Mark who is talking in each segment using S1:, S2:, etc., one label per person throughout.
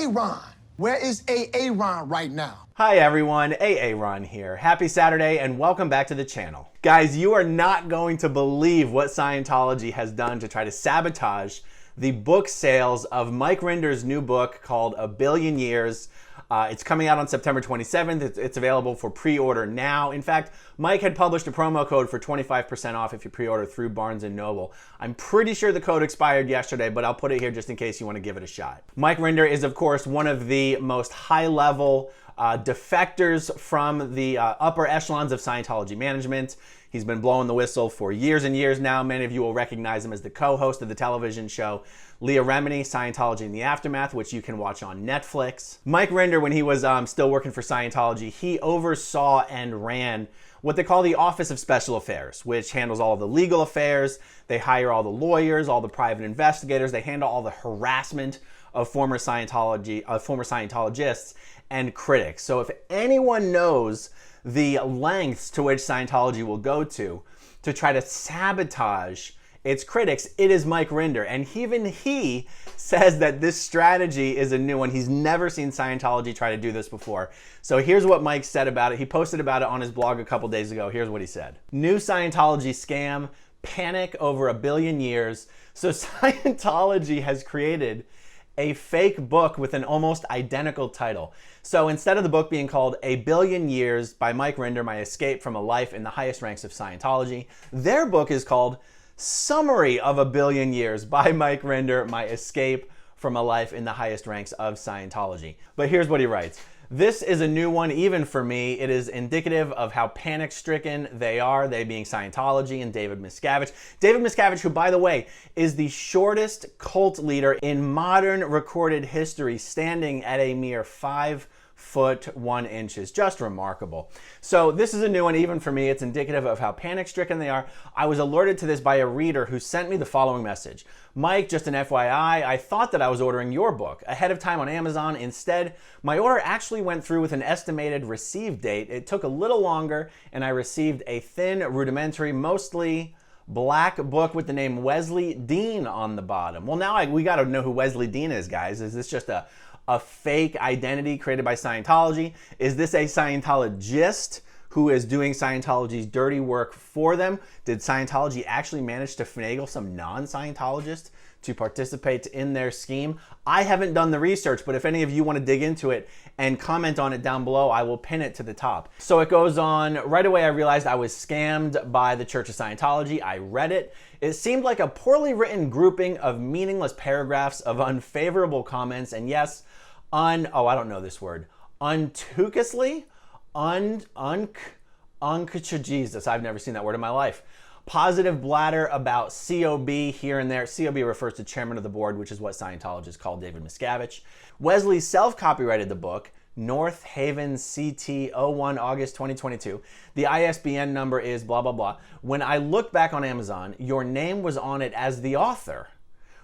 S1: Ron? Where is Ron right now?
S2: Hi everyone, Ron here. Happy Saturday and welcome back to the channel. Guys, you are not going to believe what Scientology has done to try to sabotage the book sales of Mike Rinder's new book called A Billion Years. It's coming out on September 27th. It's available for pre-order now. In fact, Mike had published a promo code for 25% off if you pre-order through Barnes & Noble. I'm pretty sure the code expired yesterday, but I'll put it here just in case you want to give it a shot. Mike Rinder is, of course, one of the most high-level defectors from the upper echelons of Scientology management. He's been blowing the whistle for years and years now. Many of you will recognize him as the co-host of the television show Leah Remini, Scientology in the Aftermath, which you can watch on Netflix. Mike Rinder, when he was still working for Scientology, he oversaw and ran what they call the Office of Special Affairs, which handles all of the legal affairs. They hire all the lawyers, all the private investigators. They handle all the harassment of former Scientologists and critics. So if anyone knows the lengths to which Scientology will go to try to sabotage its critics, it is Mike Rinder. And even he says that this strategy is a new one. He's never seen Scientology try to do this before. So here's what Mike said about it. He posted about it on his blog a couple days ago. Here's what he said. New Scientology scam, panic over a billion years. So Scientology has created a fake book with an almost identical title. So instead of the book being called A Billion Years by Mike Rinder, My Escape from a Life in the Highest Ranks of Scientology, their book is called Summary of a Billion Years by Mike Rinder, My Escape from a Life in the Highest Ranks of Scientology. But here's what he writes. This is a new one even for me. It is indicative of how panic-stricken they are, they being Scientology and David Miscavige. David Miscavige, who, by the way, is the shortest cult leader in modern recorded history, standing at a mere 5 foot 1 inches. Just remarkable. So this is a new one even for me. It's indicative of how panic-stricken they are. I was alerted to this by a reader who sent me the following message. Mike, just an FYI, I thought that I was ordering your book ahead of time on Amazon. Instead, my order actually went through with an estimated receive date. It took a little longer and I received a thin, rudimentary, mostly black book with the name Wesley Dean on the bottom. Well, now we got to know who Wesley Dean is, guys. Is this just a fake identity created by Scientology? Is this a Scientologist who is doing Scientology's dirty work for them? Did Scientology actually manage to finagle some non-Scientologists to participate in their scheme? I haven't done the research, but if any of you want to dig into it and comment on it down below, I will pin it to the top. So it goes on. Right away, I realized I was scammed by the Church of Scientology. I read it. It seemed like a poorly written grouping of meaningless paragraphs of unfavorable comments, and yes, I don't know this word, untucously, Jesus, I've never seen that word in my life. Positive bladder about COB here and there. COB refers to chairman of the board, which is what Scientologists call David Miscavige. Wesley self-copyrighted the book, North Haven CT 01 August 2022. The ISBN number is blah, blah, blah. When I looked back on Amazon, your name was on it as the author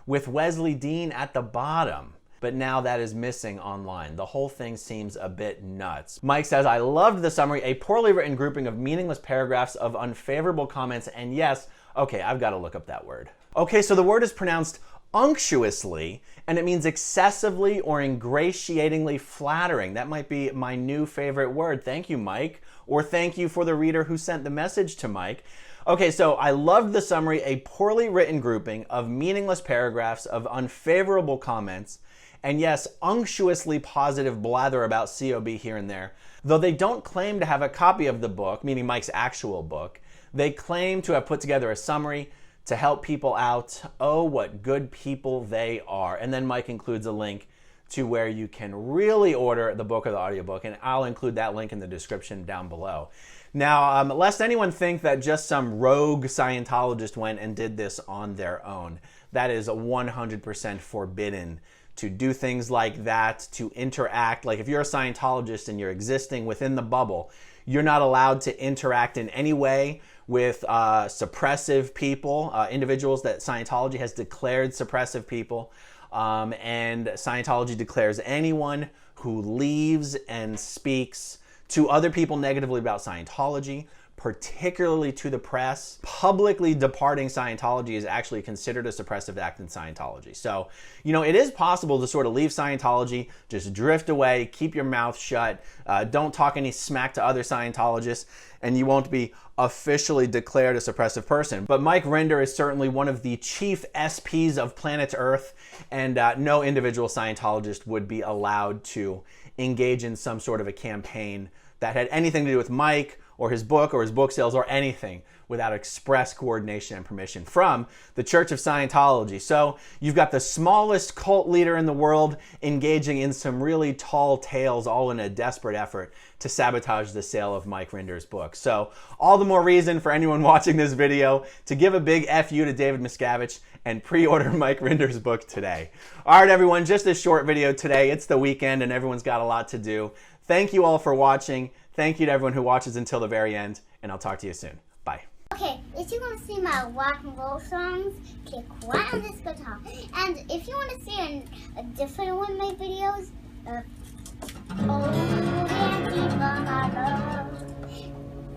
S2: with Wesley Dean at the bottom. But now that is missing online. The whole thing seems a bit nuts. Mike says, I loved the summary, a poorly written grouping of meaningless paragraphs of unfavorable comments, and yes, okay, I've got to look up that word. Okay, so the word is pronounced unctuously, and it means excessively or ingratiatingly flattering. That might be my new favorite word. Thank you, Mike. Or thank you for the reader who sent the message to Mike. Okay, so I loved the summary, a poorly written grouping of meaningless paragraphs of unfavorable comments, and yes, unctuously positive blather about COB here and there. Though they don't claim to have a copy of the book, meaning Mike's actual book, they claim to have put together a summary to help people out. Oh, what good people they are. And then Mike includes a link to where you can really order the book or the audiobook, and I'll include that link in the description down below. Now, lest anyone think that just some rogue Scientologist went and did this on their own, that is 100% forbidden to do things like that, to interact. Like if you're a Scientologist and you're existing within the bubble, you're not allowed to interact in any way with suppressive people, individuals that Scientology has declared suppressive people. And Scientology declares anyone who leaves and speaks to other people negatively about Scientology, particularly to the press, publicly departing Scientology is actually considered a suppressive act in Scientology. So, you know, it is possible to sort of leave Scientology, just drift away, keep your mouth shut, don't talk any smack to other Scientologists, and you won't be officially declared a suppressive person. But Mike Rinder is certainly one of the chief SPs of planet Earth, and no individual Scientologist would be allowed to engage in some sort of a campaign that had anything to do with Mike or his book sales or anything without express coordination and permission from the Church of Scientology. So you've got the smallest cult leader in the world engaging in some really tall tales, all in a desperate effort to sabotage the sale of Mike Rinder's book. So all the more reason for anyone watching this video to give a big FU to David Miscavige and pre-order Mike Rinder's book today. All right, everyone, just a short video today. It's the weekend and everyone's got a lot to do. Thank you all for watching. Thank you to everyone who watches until the very end, and I'll talk to you soon. Bye.
S3: Okay, if you want to see my rock and roll songs, click right on this guitar. And if you want to see a different one of my videos,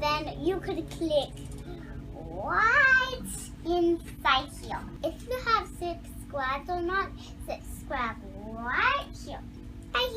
S3: then you could click right inside here. If you have subscribed or not, subscribe right here. Bye.